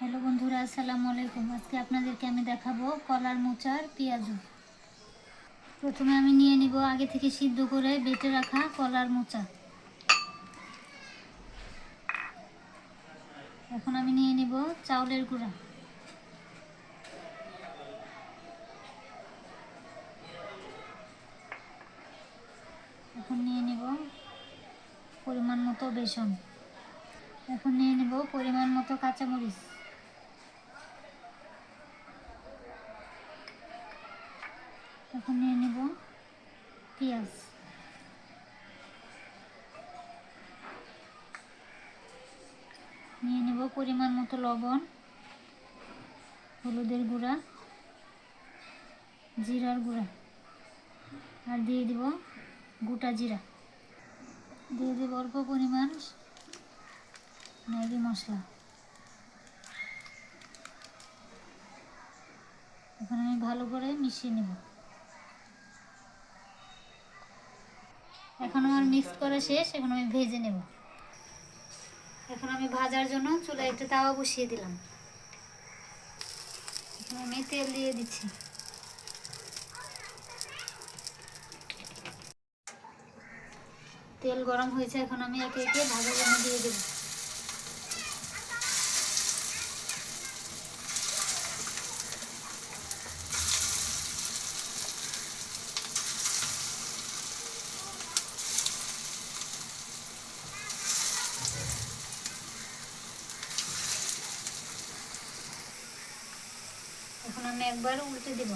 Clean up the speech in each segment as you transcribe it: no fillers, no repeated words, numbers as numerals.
Hello বন্ধুরা, আসসালামু আলাইকুম। আজকে আপনাদেরকে আমি দেখাবো কলার মোচার পেঁয়াজু। প্রথমে আমি নিয়ে নিব আগে থেকে সিদ্ধ করে বেটে রাখা কলার মোচা। এখন আমি নিয়ে নিব চাউলের গুঁড়া। এখন নিয়ে নিব পরিমাণ মতো বেসন। এখন নিয়ে নিব পরিমাণ মতো কাঁচামরিচ। এখন নিয়ে নিব পেঁয়াজ। নিয়ে নেব পরিমাণ মতো লবণ, হলুদের গুঁড়া, জিরার গুঁড়া, আর দিয়ে দিব গোটা জিরা। দিয়ে দেব অল্প পরিমাণ ম্যাগি মশলা। এখন আমি ভালো করে মিশিয়ে নেব। এখন আমার মিক্স করা শেষ। এখন আমি ভেজে নেব। এখন আমি ভাজার জন্য চুলায় একটা তাওয়া বসিয়ে দিলাম। এখন আমি তেল দিয়ে দিচ্ছি। তেল গরম হয়েছে। এখন আমি একে একে ভাজার জন্য দিয়ে দেব। এখন আমি একবার উল্টে দেব।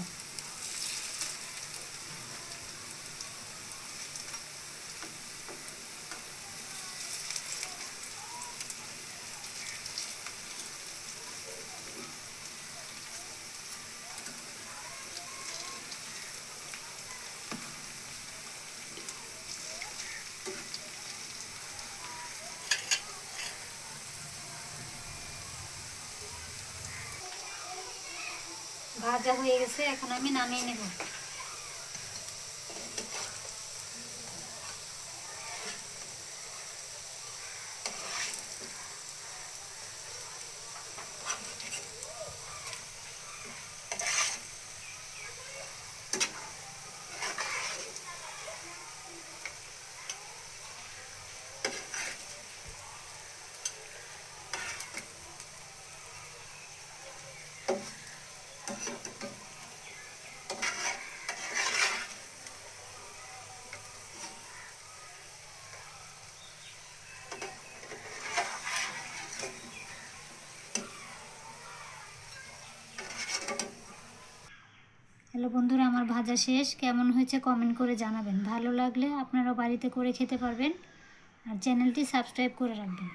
ভাজা হয়ে গেছে। এখন আমি নামিয়ে নেব। হ্যালো বন্ধুরা, আমার ভাজা শেষ। কেমন হয়েছে কমেন্ট করে জানাবেন। ভালো লাগলে আপনারা বাড়িতে করে খেতে পারবেন। আর চ্যানেলটি সাবস্ক্রাইব করে রাখবেন।